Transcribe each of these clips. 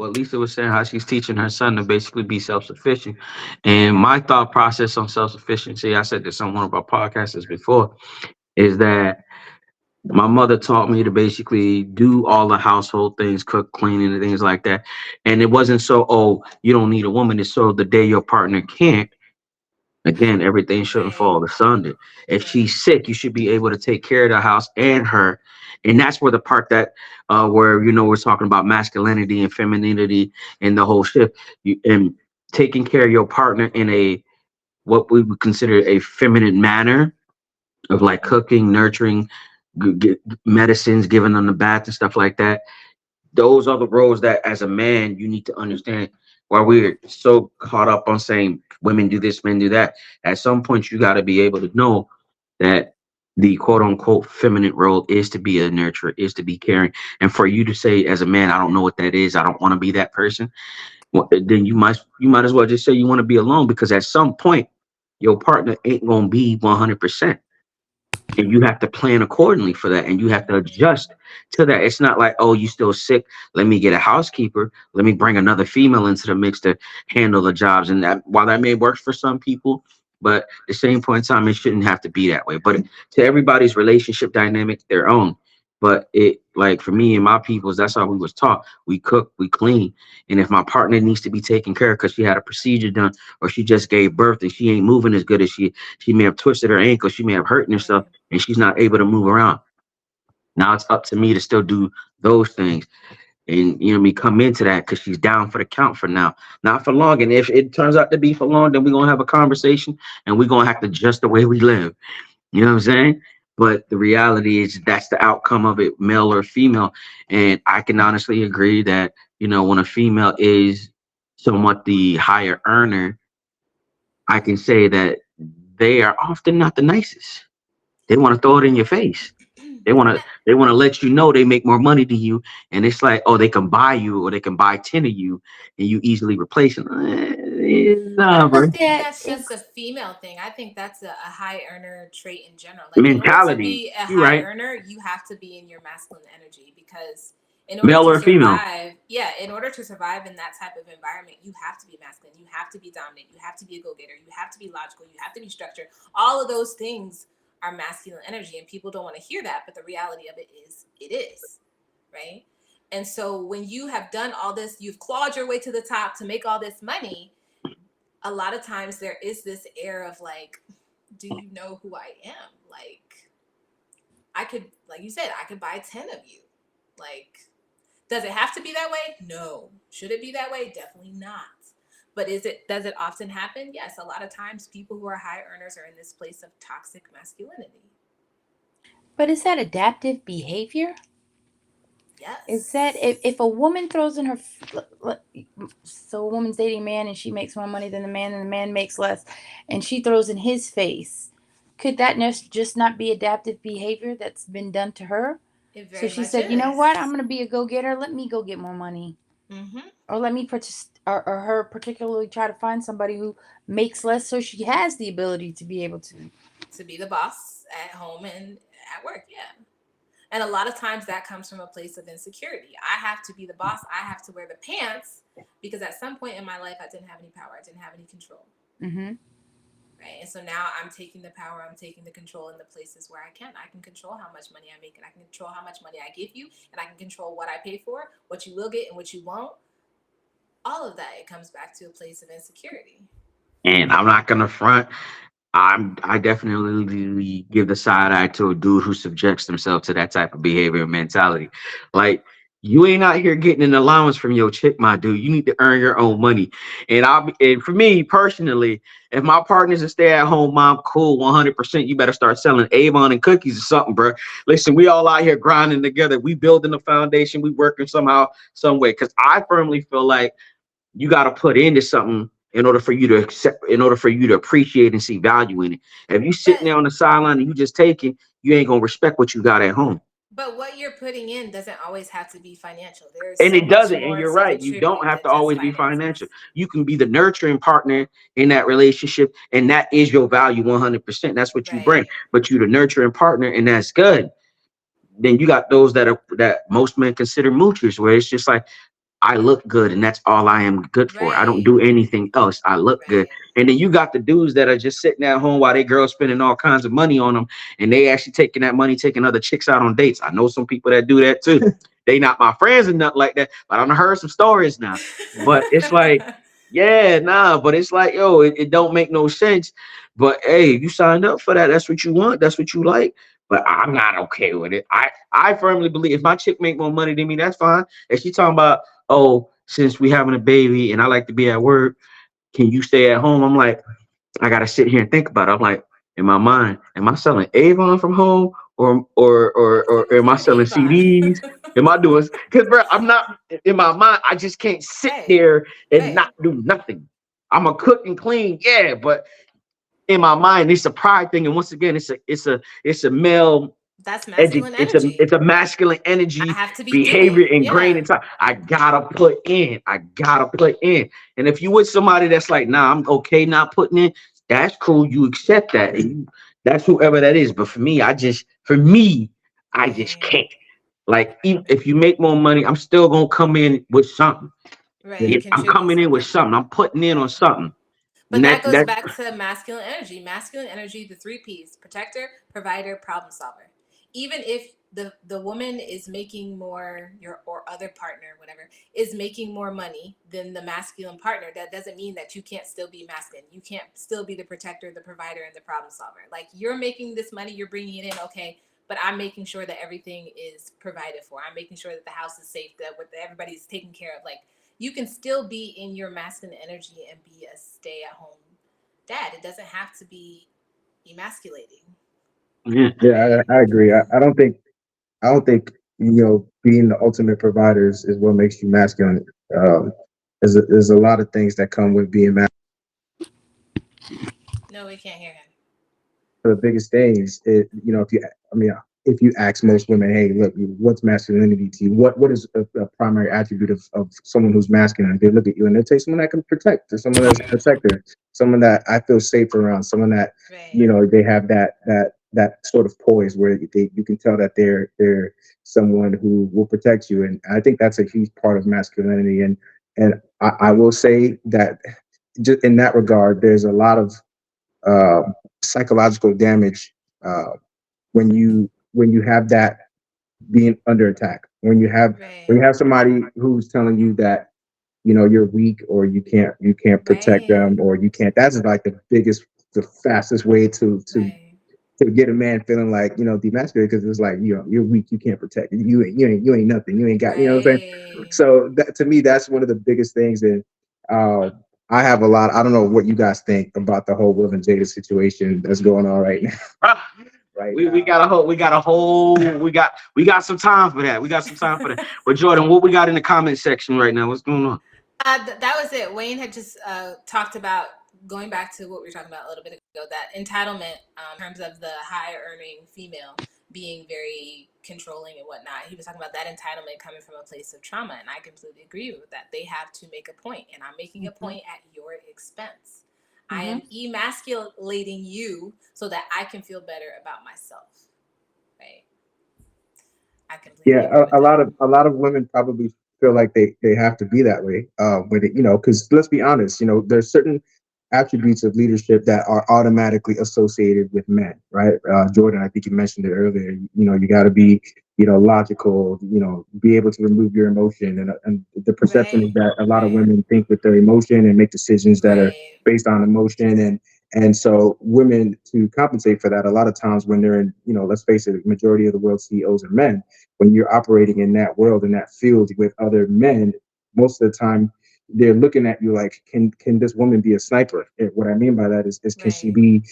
what Lisa was saying, how she's teaching her son to basically be self-sufficient. And my thought process on self-sufficiency, I said this on one of our podcasts before, is that my mother taught me to basically do all the household things, cook, cleaning, and things like that. And it wasn't so, oh, you don't need a woman. It's so the day your partner can't, again, everything shouldn't Right. fall asunder. If Right. she's sick, you should be able to take care of the house and her. And that's where the part that where we're talking about masculinity and femininity and the whole shift. And taking care of your partner in a what we would consider a feminine manner of like cooking, nurturing, medicines, giving them the bath and stuff like that. Those are the roles that as a man you need to understand. While we're so caught up on saying women do this, men do that, at some point you got to be able to know that the quote unquote feminine role is to be a nurturer, is to be caring. And for you to say as a man, I don't know what that is, I don't want to be that person, well, then you might as well just say you want to be alone, because at some point your partner ain't gonna be 100%, and you have to plan accordingly for that, and you have to adjust to that. It's not like, oh, you still sick, let me get a housekeeper, let me bring another female into the mix to handle the jobs. And that, while that may work for some people, but at the same point in time, it shouldn't have to be that way. But to everybody's relationship dynamic their own. But it, like for me and my peoples, that's how we was taught. We cook, we clean. And if my partner needs to be taken care of because she had a procedure done, or she just gave birth and she ain't moving as good as she may have twisted her ankle, she may have hurt herself, Right. and she's not able to move around. Now it's up to me to still do those things, and me come into that because she's down for the count for now, not for long. And if it turns out to be for long, then we're gonna have a conversation, and we're gonna have to adjust the way we live. You know what I'm saying? But the reality is that's the outcome of it, male or female. And I can honestly agree that when a female is somewhat the higher earner, I can say that they are often not the nicest. They want to throw it in your face. They want to Yeah. they want to let you know they make more money than you, and it's like, oh, they can buy you, or they can buy 10 of you, and you easily replace them. I Nah, don't bro. think that that's just a inc- female thing. I think that's a high earner trait in general. Like, in order to Mentality. be a You high right. earner, you have to be in your masculine energy, because in order Male to or female. survive, yeah, in order to survive in that type of environment, you have to be masculine. You have to be dominant. You have to be a go getter. You have to be logical. You have to be structured. All of those things are masculine energy, and people don't want to hear that. But the reality of it is, right? And so when you have done all this, you've clawed your way to the top to make all this money, a lot of times there is this air of like, do you know who I am? Like, I could, like you said, I could buy 10 of you. Like, does it have to be that way? No. Should it be that way? Definitely not. But does it often happen? Yes. A lot of times people who are high earners are in this place of toxic masculinity. but is that adaptive behavior? Is that Yes. if a woman throws in her so a woman's dating a man and she makes more money than the man and the man makes less, and she throws in his face, could that just not be adaptive behavior that's been done to her? It So very she much said, you know what, I'm is. gonna be a go-getter, let me go get more money, Mm-hmm. or let me or her particularly try to find somebody who makes less so she has the ability to be able to. To be the boss at home and at work. Yeah. And a lot of times that comes from a place of insecurity. I have to be the boss. I have to wear the pants, because at some point in my life, I didn't have any power. I didn't have any control. Mm-hmm. Right. And so now I'm taking the power. I'm taking the control in the places where I can. I can control how much money I make, and I can control how much money I give you, and I can control what I pay for, what you will get and what you won't. All of that, it comes back to a place of insecurity. And I'm not gonna front. I definitely give the side eye to a dude who subjects themselves to that type of behavior and mentality. Like, you ain't out here getting an allowance from your chick, my dude. You need to earn your own money. And for me personally, if my partner's a stay-at-home mom, cool, 100%. You better start selling Avon and cookies or something, bro. Listen, we all out here grinding together. We building a foundation. We working somehow, some way. Because I firmly feel like you got to put into something in order for you to accept, in order for you to appreciate and see value in it. If you sitting But there on the sideline and you just taking, you ain't gonna respect what you got at home. what you're putting in doesn't always have to be financial. There is And so it much doesn't. And more you're to right. You don't contribute have than to just always be financial. finances. You can be the nurturing partner in that relationship, and that is your value 100%. That's what you bring. Right. But you the nurturing partner, and that's good. Then you got those that most men consider moochers, where it's just like, I look good, and that's all I am good for. I don't Right. do anything else. I look good. Right. And then you got the dudes that are just sitting at home while they girls spending all kinds of money on them, and they actually taking that money, taking other chicks out on dates. I know some people that do that too. They not my friends and nothing like that, but I've heard some stories now. But it's like, yeah, nah. But it's like, yo, it don't make no sense. But hey, you signed up for that. That's what you want. That's what you like. But I'm not okay with it. I firmly believe if my chick make more money than me, that's fine. If she talking about, oh, since we having a baby and I like to be at work, can you stay at home? I'm like, I gotta sit here and think about it. I'm like, in my mind, am I selling Avon from home, Who the fuck or is am I doing selling CDs? Avon? Am I doing? Because bro, I'm not in my mind. I just can't sit Right. there and Right. not do nothing. I'm a cook and clean, yeah, but in my mind, it's a pride thing. And once again, it's a male That's masculine it's energy. a masculine I energy have to be behavior doing. ingrained Yeah. inside. I gotta put in. I gotta put in. And if you with somebody that's like, nah, I'm okay not putting in, that's cool. You accept that. And that's whoever that is. But for me, I just Right. can't. Like, if you make more money, I'm still gonna come in with something. Right. Yeah, I'm Contribute coming in with something. something. I'm putting in on Right. something. But And that that goes that back to masculine energy. Masculine energy, the three P's: protector, provider, problem solver. Even if the woman is making more, your or other partner, whatever, is making more money than the masculine partner, that doesn't mean that you can't still be masculine. You can't still be the protector, the provider, and the problem solver. Like, you're making this money, you're bringing it in, okay, but I'm making sure that everything is provided for. I'm making sure that the house is safe, that everybody's taken care of. Like, you can still be in your masculine energy and be a stay at home dad. It doesn't have to be emasculating, yeah. Yeah, right? I agree. I don't think being the ultimate provider is what makes you masculine. There's a lot of things that come with being masculine. No, we can't hear him. The biggest things, if you, I mean, if you ask most women, hey, look, what's masculinity to you? What is a primary attribute of someone who's masculine? They look at you and they say someone that can protect, or someone that's a protector, someone that I feel safe around, someone that Right. they have that sort of poise where you can tell that they're someone who will protect you, and I think that's a huge part of masculinity. And I will say that just in that regard, there's a lot of uh, psychological damage uh, when you have that being under attack. When Right. you have somebody who's telling you that you're weak, or you can't protect Right. them, or you can't. That's like the fastest way Right. to get a man feeling like demasculated, because it's like you're weak, you can't protect it. You ain't nothing, you ain't got, what I'm saying. Right. So that, to me, that's one of the biggest things. And uh, I have a lot. I don't know what you guys think about the whole Will and Jada situation that's going on right now. Ah, Right we now. got a whole we got some time for that. We got some time for that. But Jordan, what we got in the comment section right now? What's going on? That was it. Wayne had just talked about, going back to what we were talking about a little bit ago, that entitlement, in terms of the high earning female being very controlling and whatnot. He was talking about that entitlement coming from a place of trauma, and I completely agree with that. They have to make a point, and I'm making a Mm-hmm. point at your expense. I Mm-hmm. am emasculating you so that I can feel better about myself. Right? I completely Yeah, agree with that. a lot of women probably feel like they have to be that way. With it, because let's be honest, there's certain attributes of leadership that are automatically associated with men, right? Jordan, I think you mentioned it earlier. You got to be, logical. Be able to remove your emotion, and the perception is Right. that a lot of Right. women think with their emotion and make decisions that are Right. based on emotion. And so women, to compensate for that, a lot of times when they're in, let's face it, the majority of the world's CEOs are men. When you're operating in that world, in that field with other men, most of the time they're looking at you like, can this woman be a sniper? And what I mean by that is can she Right. be,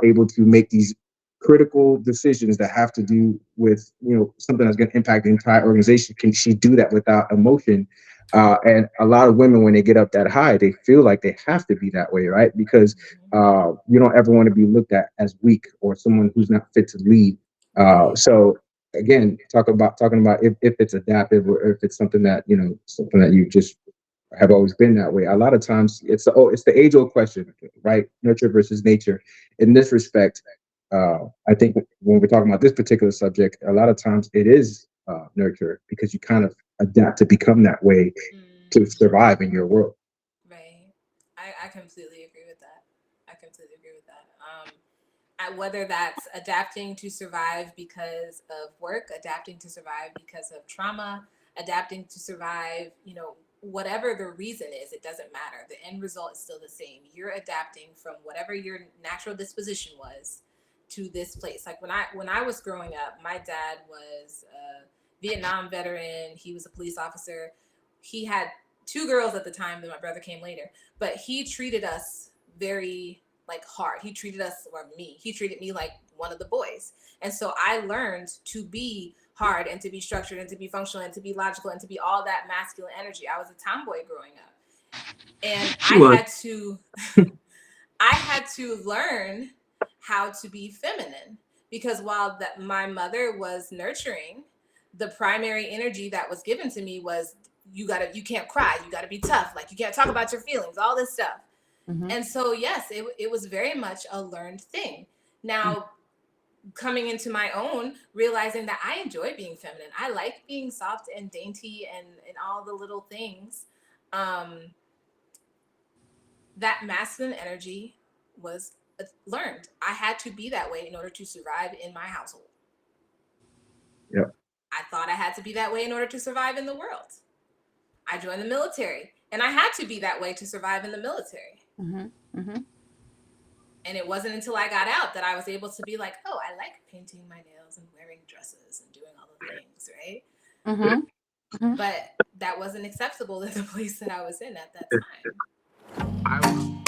able to make these critical decisions that have to do with, something that's going to impact the entire organization? Can she do that without emotion? And a lot of women, when they get up that high, they feel like they have to be that way, right? Because Mhm. you don't ever want to be looked at as weak or someone who's not fit to lead. Right. So again, talking about if it's adaptive, or if it's something that you just have always been that way. A lot of times it's the age old question, right? Nurture versus nature. In this respect, I think when we're talking about this particular subject, a lot of times it is nurture, because you kind of adapt to become that way. to survive in your world. Right. I completely agree with that. I completely agree with that. Whether that's adapting to survive because of work, adapting to survive because of trauma, adapting to survive, whatever the reason is, it doesn't matter. The end result is still the same. You're adapting from whatever your natural disposition was to this place. Like when I was growing up, my dad was a Vietnam veteran. He was a police officer. He had two girls at the time, then my brother came later, but he treated us very like hard. He treated us, or me, he treated me like one of the boys. And so I learned to be hard and to be structured and to be functional and to be logical and to be all that masculine energy. I was a tomboy growing up. And She was. I had to learn how to be feminine, because while that my mother was nurturing, the primary energy that was given to me was you can't cry, you gotta be tough, like you can't talk about your feelings, all this stuff. Mm-hmm. And so yes, it was very much a learned thing. Now coming into my own, realizing that I enjoy being feminine. I like being soft and dainty and all the little things. That masculine energy was learned. I had to be that way in order to survive in my household. Yep. I thought I had to be that way in order to survive in the world. I joined the military, and I had to be that way to survive in the military. Mm-hmm. Mm-hmm. And it wasn't until I got out that I was able to be like, oh, I like painting my nails and wearing dresses and doing all the things, right? Mm-hmm. Mm-hmm. But that wasn't acceptable in the place that I was in at that time.